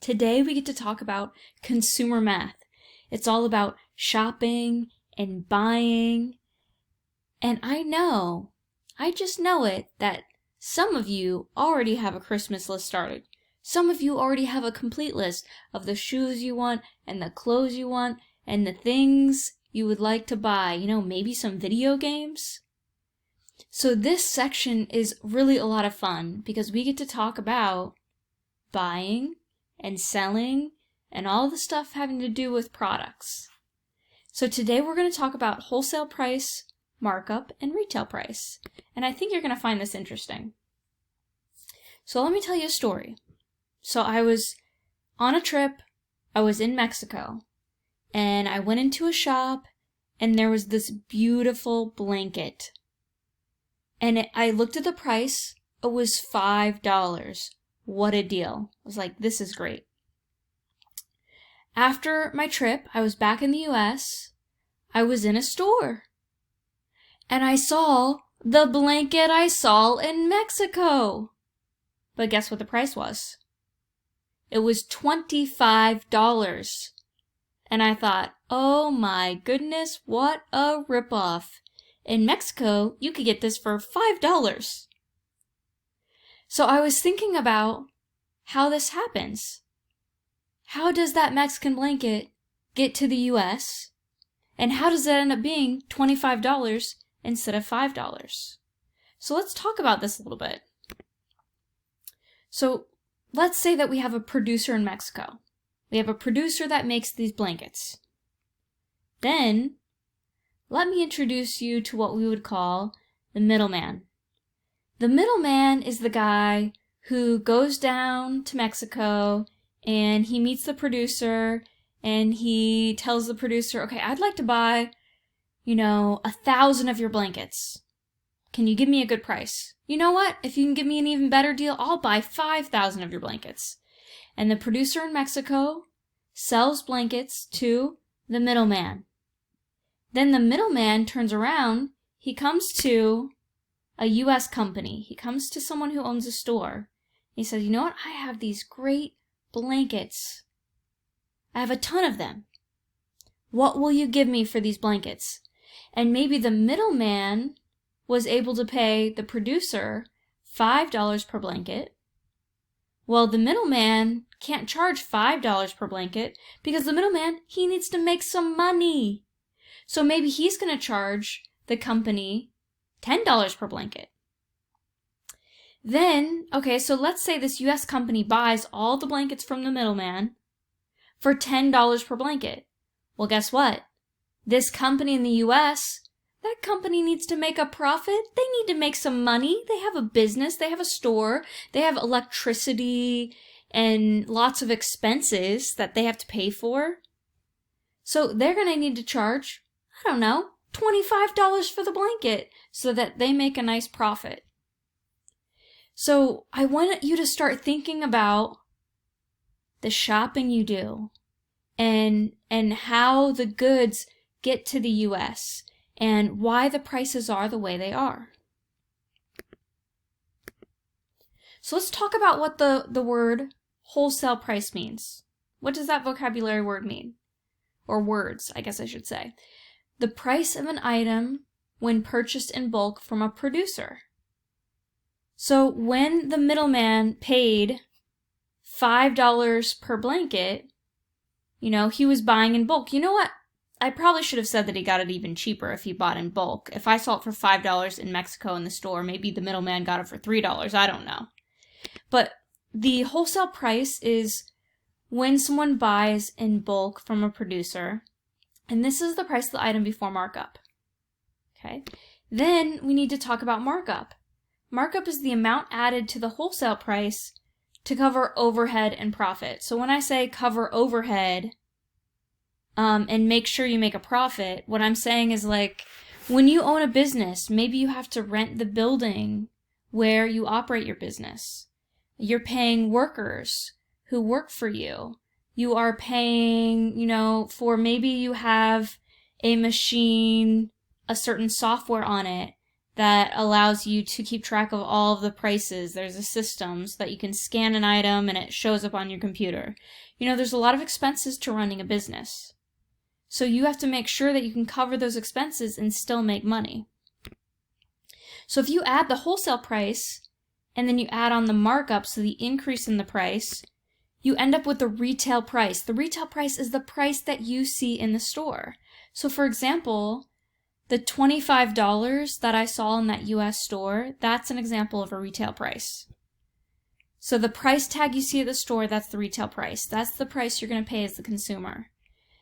Today we get to talk about consumer math. It's all about shopping and buying. And I just know it, that some of you already have a Christmas list started. Some of you already have a complete list of the shoes you want and the clothes you want and the things you would like to buy. Maybe some video games. So this section is really a lot of fun because we get to talk about buying and selling and all the stuff having to do with products. So today we're going to talk about wholesale price, markup, and retail price. And I think you're going to find this interesting. So let me tell you a story. So I was on a trip, I was in Mexico, and I went into a shop and there was this beautiful blanket. And I looked at the price, it was $5. What a deal. I was like, this is great. After my trip, I was back in the US. I was in a store. And I saw the blanket I saw in Mexico. But guess what the price was? It was $25. And I thought, oh my goodness, what a ripoff. In Mexico, you could get this for $5. So I was thinking about how this happens. How does that Mexican blanket get to the US? And how does it end up being $25 instead of $5? So let's talk about this a little bit. So let's say that we have a producer in Mexico. We have a producer that makes these blankets. Then, let me introduce you to what we would call the middleman. The middleman is the guy who goes down to Mexico and he meets the producer and he tells the producer, okay, I'd like to buy, 1,000 of your blankets. Can you give me a good price? You know what? If you can give me an even better deal, I'll buy 5,000 of your blankets. And the producer in Mexico sells blankets to the middleman. Then the middleman turns around, he comes to a US company. He comes to someone who owns a store. He says, you know what? I have these great blankets. I have a ton of them. What will you give me for these blankets? And maybe the middleman was able to pay the producer $5 per blanket. Well, the middleman can't charge $5 per blanket because the middleman, he needs to make some money. So maybe he's going to charge the company $10 per blanket. Then, okay, so let's say this US company buys all the blankets from the middleman for $10 per blanket. Well, guess what? This company in the US, that company needs to make a profit. They need to make some money. They have a business, they have a store, they have electricity and lots of expenses that they have to pay for. So they're going to need to charge, $25 for the blanket so that they make a nice profit. So I want you to start thinking about the shopping you do and how the goods get to the US and why the prices are the way they are. So let's talk about what the word wholesale price means. What does that vocabulary word mean? Or words, I guess I should say. The price of an item when purchased in bulk from a producer. So when the middleman paid $5 per blanket, he was buying in bulk. You know what? I probably should have said that he got it even cheaper if he bought in bulk. If I saw it for $5 in Mexico in the store, maybe the middleman got it for $3. I don't know. But the wholesale price is when someone buys in bulk from a producer. And this is the price of the item before markup. Okay. Then we need to talk about markup. Markup is the amount added to the wholesale price to cover overhead and profit. So when I say cover overhead and make sure you make a profit, what I'm saying is like when you own a business, maybe you have to rent the building where you operate your business. You're paying workers who work for you. You are paying, for maybe you have a machine, a certain software on it, that allows you to keep track of all of the prices. There's a system so that you can scan an item and it shows up on your computer. You know, there's a lot of expenses to running a business. So you have to make sure that you can cover those expenses and still make money. So if you add the wholesale price and then you add on the markup, so the increase in the price, you end up with the retail price. The retail price is the price that you see in the store. So for example, the $25 that I saw in that US store, that's an example of a retail price. So the price tag you see at the store, that's the retail price. That's the price you're going to pay as the consumer.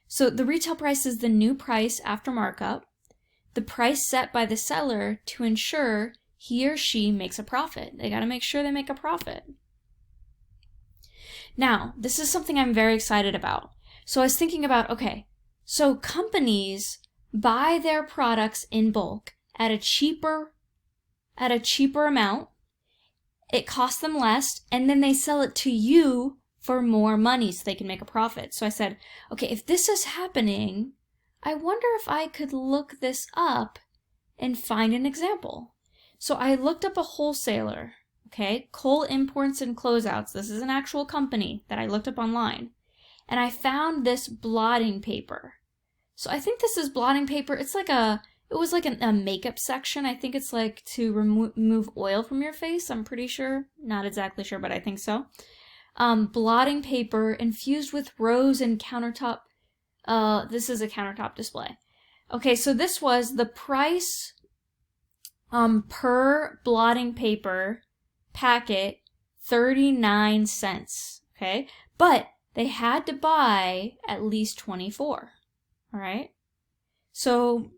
So the retail price is the new price after markup, the price set by the seller to ensure he or she makes a profit. They got to make sure they make a profit. Now, this is something I'm very excited about. So I was thinking about, okay, so companies buy their products in bulk at a cheaper amount. It costs them less, and then they sell it to you for more money so they can make a profit. So I said, okay, if this is happening, I wonder if I could look this up and find an example. So I looked up a wholesaler, okay, Cole Imports and Closeouts. This is an actual company that I looked up online. And I found this blotting paper. So I think this is blotting paper. It was like a makeup section. I think it's like to remove oil from your face. I'm pretty sure. Not exactly sure, but I think so. Blotting paper infused with rose and countertop. This is a countertop display. Okay, so this was the price per blotting paper packet, 39 cents. Okay, but they had to buy at least 24. All right. So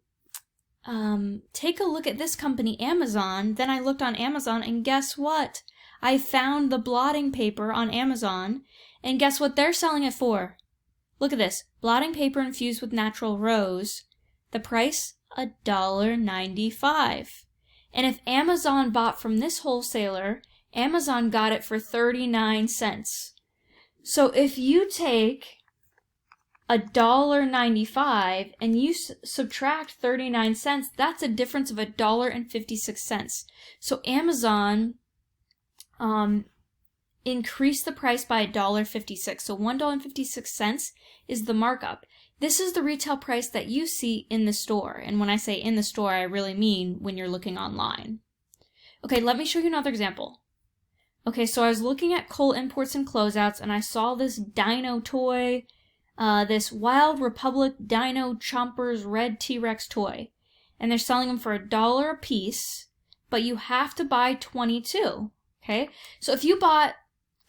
take a look at this company, Amazon. Then I looked on Amazon, and guess what? I found the blotting paper on Amazon, and guess what they're selling it for? Look at this. Blotting paper infused with natural rose. The price, $1.95. And if Amazon bought from this wholesaler, Amazon got it for 39 cents. So if you take $1.95 and you subtract 39 cents, that's a difference of $1.56. So Amazon increased the price by $1.56. So $1.56 is the markup. This is the retail price that you see in the store. And when I say in the store, I really mean when you're looking online. Okay, let me show you another example. Okay, so I was looking at Cole Imports and Closeouts, and I saw this dino toy, this Wild Republic Dino Chompers Red T-Rex toy. And they're selling them for $1 a piece, but you have to buy 22. Okay, so if you bought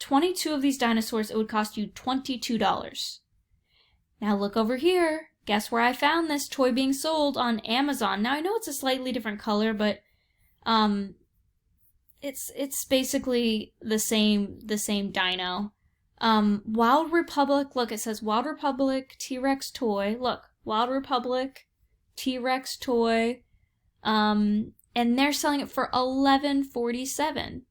22 of these dinosaurs, it would cost you $22. Now look over here. Guess where I found this toy being sold? On Amazon. Now I know it's a slightly different color, but it's basically the same dino. Wild Republic, look, it says Wild Republic T-Rex toy. Look, Wild Republic T-Rex toy. And they're selling it for $11.47.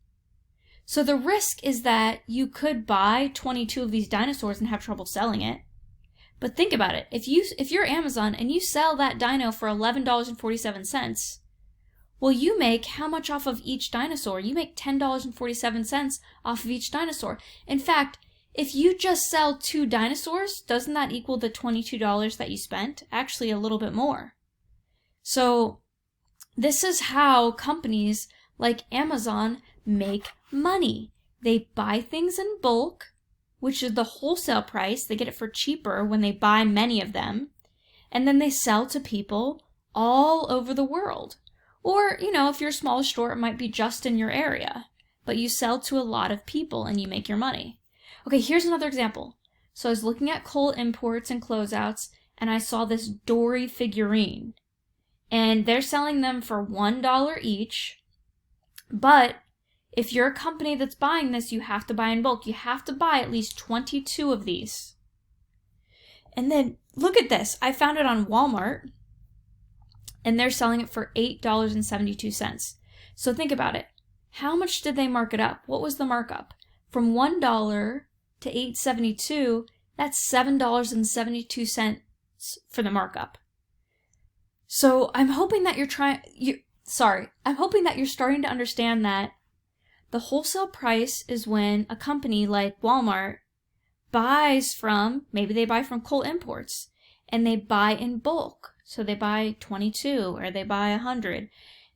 So the risk is that you could buy 22 of these dinosaurs and have trouble selling it. But think about it. If you're Amazon and you sell that dino for $11.47, well, you make how much off of each dinosaur? You make $10.47 off of each dinosaur. In fact, if you just sell 2 dinosaurs, doesn't that equal the $22 that you spent? Actually, a little bit more. So this is how companies like Amazon make money. They buy things in bulk, which is the wholesale price. They get it for cheaper when they buy many of them. And then they sell to people all over the world. Or, if you're a small store, it might be just in your area. But you sell to a lot of people and you make your money. Okay, here's another example. So I was looking at Cole Imports and Closeouts, and I saw this Dory figurine. And they're selling them for $1 each. But if you're a company that's buying this, you have to buy in bulk. You have to buy at least 22 of these. And then look at this. I found it on Walmart, and they're selling it for $8.72. So think about it. How much did they mark it up? What was the markup? From $1 to $8.72, that's $7.72 for the markup. So I'm hoping that I'm hoping that you're starting to understand that the wholesale price is when a company like Walmart buys from, maybe they buy from Coal Imports, and they buy in bulk. So they buy 22 or they buy 100,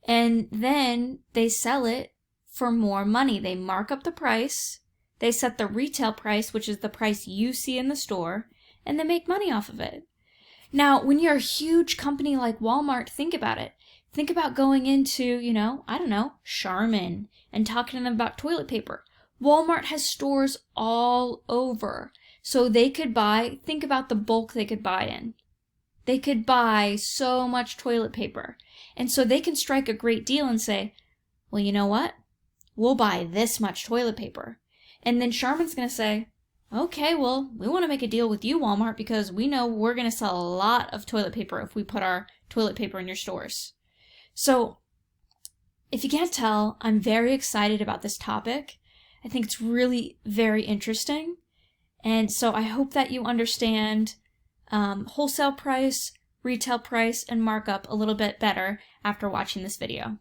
and then they sell it for more money. They mark up the price, they set the retail price, which is the price you see in the store, and they make money off of it. Now, when you're a huge company like Walmart, think about it. Think about going into, I don't know, Charmin and talking to them about toilet paper. Walmart has stores all over. So they could buy, think about the bulk they could buy in. They could buy so much toilet paper. And so they can strike a great deal and say, well, you know what? We'll buy this much toilet paper. And then Charmin's going to say, okay, well, we want to make a deal with you, Walmart, because we know we're going to sell a lot of toilet paper if we put our toilet paper in your stores. So, if you can't tell, I'm very excited about this topic. I think it's really very interesting. And so I hope that you understand wholesale price, retail price, and markup a little bit better after watching this video.